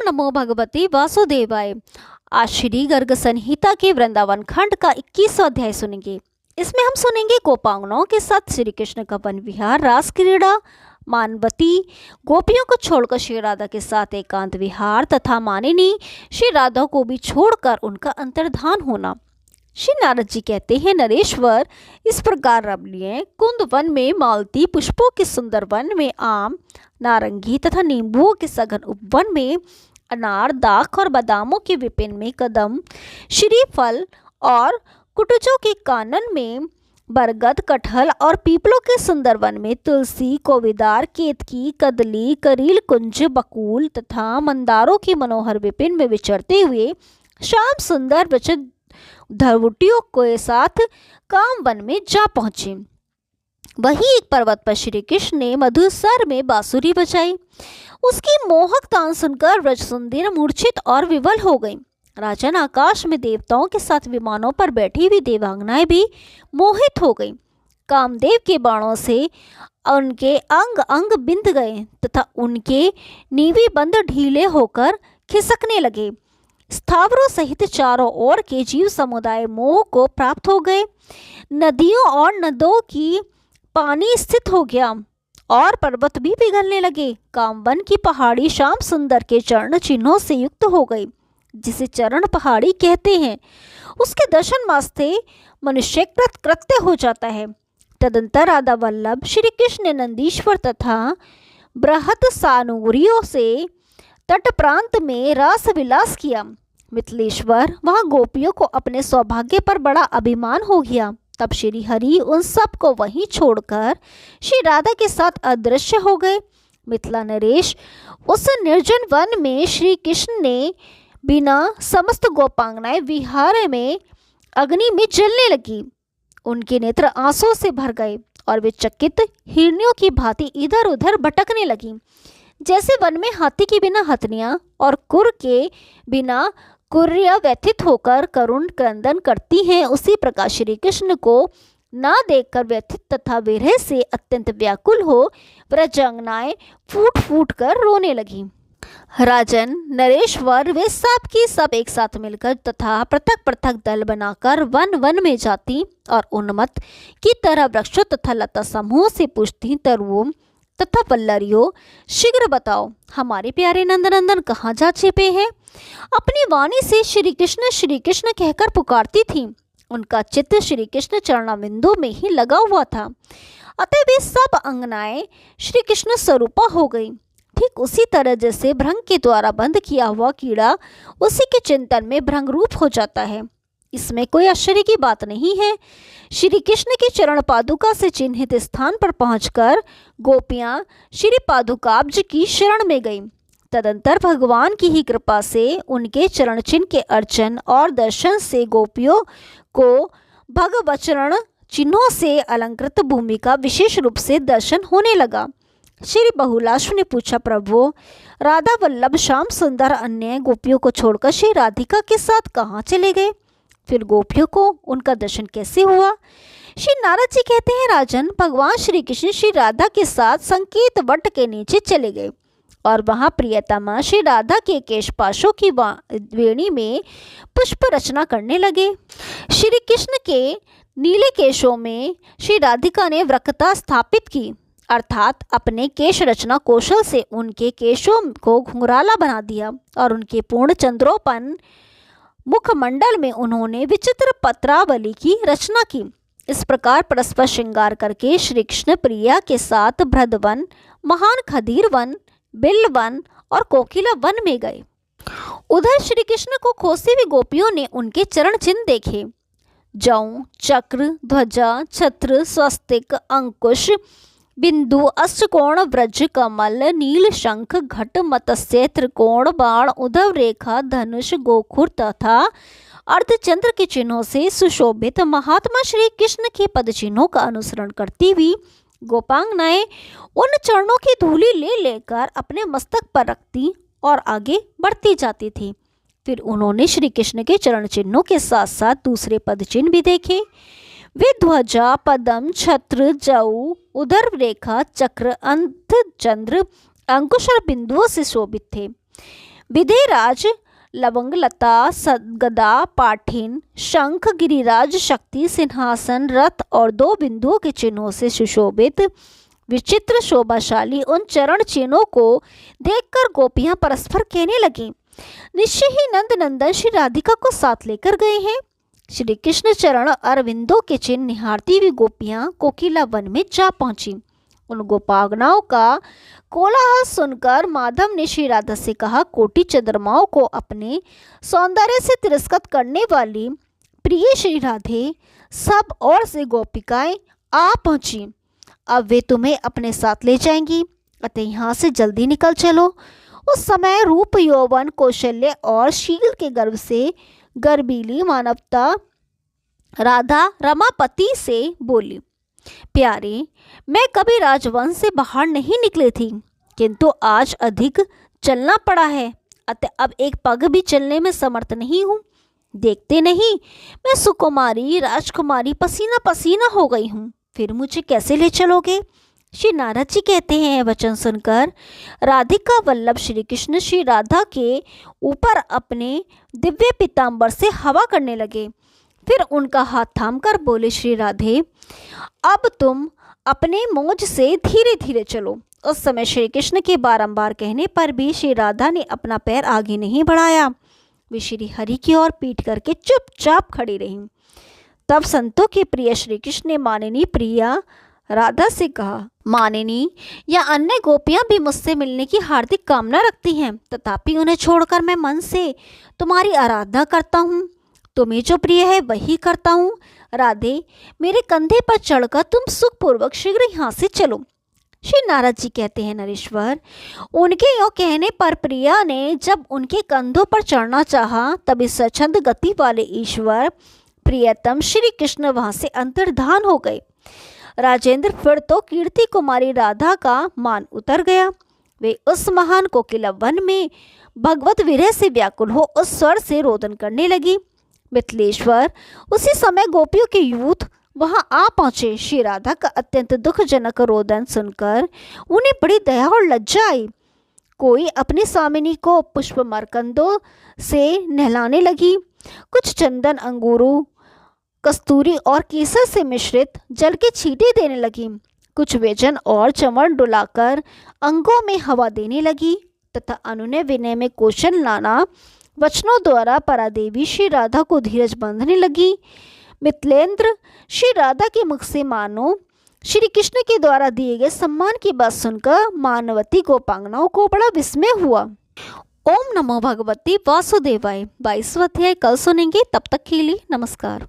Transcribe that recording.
नमो भगवते वासुदेवाय। आज श्री गर्ग संहिता के वृंदावन खंड का 21वां अध्याय सुनेंगे। इसमें हम सुनेंगे गोपांगनाओं के साथ श्री कृष्ण का वन विहार, रास क्रीड़ा, मानवती गोपियों को छोड़कर श्री राधा के साथ एकांत विहार तथा मानिनी श्री राधा को भी छोड़कर उनका अंतर्धान होना। श्री नारद जी कहते हैं, नरेश्वर, इस प्रकार रमणीय कुंद वन में मालती पुष्पों के सुंदर वन में आम, नारंगी तथा नींबुओं के सघन उपवन में अनार, दाख और बादामों के विपिन में कदम, श्रीफल और कुटजों के कानन में बरगद, कटहल और पीपलों के सुंदर वन में तुलसी, कोविदार, केतकी, कदली, करील कुंज, बकुल तथा मंदारों की मनोहर विपिन में विचरते हुए श्याम सुंदर वृक्ष धरवुटियों के साथ काम वन में जा पहुंचे। वही एक पर्वत पर श्री कृष्ण ने मधुसर में बांसुरी बजाई। उसकी मोहक तान सुनकर व्रज सुंदर मूर्छित और विवल हो गई। राजन, आकाश में देवताओं के साथ विमानों पर बैठी हुई देवांगनाएं भी मोहित हो गईं। कामदेव के बाणों से उनके अंग अंग बिंध गए तथा उनके नीवी बंद ढीले होकर खिसकने लगे। स्थावरों सहित चारों ओर के जीव समुदाय मोह को प्राप्त हो गए। नदियों और नदों की पानी स्थित हो गया और पर्वत भी पिघलने लगे। कामवन की पहाड़ी श्याम सुंदर के चरण चिन्हों से युक्त हो गई, जिसे चरण पहाड़ी कहते हैं। उसके दर्शन मास्ते मनुष्य कृत्य हो जाता है। तदंतर राधा वल्लभ श्री कृष्ण ने नंदीश्वर तथा बृहद सानुरियों से तट प्रांत में रास विलास किया। मिथिलेश्वर, वहां गोपियों को अपने सौभाग्य पर बड़ा अभिमान हो गया। तब श्री हरि उन सब को वहीं छोड़कर श्री राधा के साथ अदृश्य हो गए। मिथिला नरेश, उस निर्जन वन में श्री कृष्ण ने बिना समस्त गोपांगनाएं विहार में अग्नि में जलने लगी। उनके नेत्र आंसुओं से भर गए और वे चकित हिरनियों की भांति इधर उधर भटकने लगी। जैसे वन में हाथी के बिना हथनियां और कुर के बिना कुर्रियां व्यथित होकर करुण क्रंदन करती हैं, उसी प्रकार श्री कृष्ण को ना देखकर व्यथित तथा विरह से अत्यंत व्याकुल हो व्रजांगनाएं फूट फूट कर रोने लगी। राजन, नरेश्वर, वे सब की सब एक साथ मिलकर तथा पृथक पृथक दल बनाकर वन वन में जाती और उन्मत्त की तरह वृक्षों तथा लता समूह से पूछती, तरुओं तथा पल्लरियों, शीघ्र बताओ, हमारे प्यारे नंदनंदन कहाँ जा छिपे हैं? अपनी वाणी से श्री कृष्ण कहकर पुकारती थी। उनका चित्त श्री कृष्ण चरणाविंदों में ही लगा हुआ था। अतः वे सब अंगनाएं श्री कृष्ण स्वरूपा हो गई। ठीक उसी तरह जैसे भृंग के द्वारा बंद किया हुआ कीड़ा उसी के चिंतन में भृंग रूप हो जाता है। इसमें कोई आश्चर्य की बात नहीं है। श्री कृष्ण की चरण पादुका से चिन्हित स्थान पर पहुंचकर गोपियां श्री पादुकाब्ज की शरण में गईं। तदंतर भगवान की ही कृपा से उनके चरण चिन्ह के अर्चन और दर्शन से गोपियों को भगवचरण चिन्हों से अलंकृत भूमि का विशेष रूप से दर्शन होने लगा। श्री बहुलाश्व ने पूछा, प्रभु, राधा वल्लभ श्याम सुंदर अन्य गोपियों को छोड़कर श्री राधिका के साथ कहाँ चले गए? फिर गोपियों को उनका दर्शन कैसे हुआ? श्री नारद जी कहते हैं, राजन, भगवान श्री कृष्ण श्री राधा के साथ संकेत वट के नीचे चले गए और वहां प्रियतमा श्री राधा के केशपाशों की वेणी में पुष्प रचना करने लगे। श्री कृष्ण के नीले केशों में श्री राधिका ने वक्रता स्थापित की, अर्थात अपने केश रचना कौशल से उनके केशों को घुंघराला बना दिया और उनके पूर्ण चंद्रोपन मुखमंडल में उन्होंने विचित्र पत्रावली की रचना की। इस प्रकार परस्पर श्रृंगार करके श्री कृष्ण प्रिया के साथ भ्रदवन, महान खदीर वन, बिल वन और कोकिला वन में गए। उधर श्री कृष्ण को खोसे हुई गोपियों ने उनके चरण चिन्ह देखे। जौ, चक्र, ध्वजा, छत्र, स्वस्तिक, अंकुश, बिंदु, अष्टकोण, व्रज, कमल, नील, शंख, घट, मत्स्य, त्रिकोण, बाण, उद्धव रेखा, धनुष, गोखुर तथा अर्धचंद्र के चिन्हों से सुशोभित महात्मा श्री कृष्ण के पद चिन्हों का अनुसरण करती हुई गोपांगनाएं उन चरणों की धूलि ले लेकर अपने मस्तक पर रखती और आगे बढ़ती जाती थी। फिर उन्होंने श्री कृष्ण के चरण चिन्हों के साथ साथ दूसरे पद चिन्ह भी देखे। वे ध्वजा, पदम, छत्र, जौ, उदर रेखा, चक्र, अंत चंद्र, अंकुश और बिंदुओं से शोभित थे। विधेयराज, लवंगलता, सदगदा, पाठिन, शंख, गिरिराज, शक्ति, सिंहासन, रथ और 2 बिंदुओं के चिन्हों से सुशोभित विचित्र शोभाशाली उन चरण चिन्हों को देखकर गोपियां परस्पर कहने लगीं, निश्चय ही नंद नंदन श्री राधिका को साथ लेकर गए हैं। श्री कृष्ण चरण अरविंदों के चिन्ह निहारती हुई गोपियां कोकिला वन में जा पहुंची। उन गोपागनाओं का कोलाहल सुनकर माधव ने श्री राधा से कहा, कोटि चंद्रमाओं को अपने सौंदर्य से तिरस्कृत करने वाली प्रिय श्री राधे, सब ओर से गोपिकाएं आ पहुंची। अब वे तुम्हें अपने साथ ले जाएंगी, अतः यहाँ से जल्दी निकल चलो। उस समय रूप, यौवन, कौशल्य और शील के गर्व से गर्वीली मानवता राधा रमापति से बोली, प्यारे, मैं कभी राजवंश से बाहर नहीं निकली थी, किंतु आज अधिक चलना पड़ा है, अतः अब एक पग भी चलने में समर्थ नहीं हूँ। देखते नहीं, मैं सुकुमारी राजकुमारी पसीना पसीना हो गई हूँ, फिर मुझे कैसे ले चलोगे? श्री नारद जी कहते हैं, वचन सुनकर राधिका वल्लभ श्री कृष्ण श्री राधा के ऊपर अपने दिव्य पीतांबर से हवा करने लगे। फिर उनका हाथ थामकर बोले, श्री राधे, अब तुम अपने मौज से धीरे धीरे चलो। उस समय श्री कृष्ण के बारंबार कहने पर भी श्री राधा ने अपना पैर आगे नहीं बढ़ाया। वे श्री हरि की ओर पीठ करके चुपचाप खड़ी रहीं। तब संतों के प्रिय श्री कृष्ण ने मानिनी प्रिया राधा से कहा, मानिनी, या अन्य गोपियां भी मुझसे मिलने की हार्दिक कामना रखती हैं, तथापि उन्हें छोड़कर मैं मन से तुम्हारी आराधना करता हूँ। तुम्हें जो प्रिय है वही करता हूँ। राधे, मेरे कंधे पर चढ़कर तुम सुखपूर्वक शीघ्र यहाँ से चलो। श्री नारद जी कहते हैं, नरेश्वर, उनके यों कहने पर प्रिया ने जब उनके कंधों पर चढ़ना चाहा, तभी स्वच्छंद गति वाले ईश्वर प्रियतम श्री कृष्ण वहां से अंतर्धान हो गए। राजेंद्र, फिर तो कीर्ति कुमारी राधा का मान उतर गया। वे उस महान कोकिला वन में भगवत विरह से व्याकुल हो उस स्वर से रोदन करने लगी। मिथिलेश्वर, उसी समय गोपियों के यूथ वहां आ पहुंचे। श्री राधा का अत्यंत दुखजनक रोदन सुनकर उन्हें बड़ी दया और लज्जा आई। कोई अपनी स्वामिनी को पुष्प मरकंदों से नहलाने लगी, कुछ चंदन, अंगूरों, कस्तूरी और केसर से मिश्रित जल के छींटे देने लगी, कुछ व्यंजन और चमड़ डुलाकर अंगों में हवा देने लगी तथा अनुनय विनय में कौशल नाना वचनों द्वारा परादेवी श्री राधा को धीरज बांधने लगी। मिथिलेंद्र, श्री राधा के मुख से मानो श्री कृष्ण के द्वारा दिए गए सम्मान की बात सुनकर मानवती गोपांगनाओं को बड़ा विस्मय हुआ। ओम नमो भगवती वासुदेवाय। 22वां अध्याय कल सुनेंगे, तब तक के लिए नमस्कार।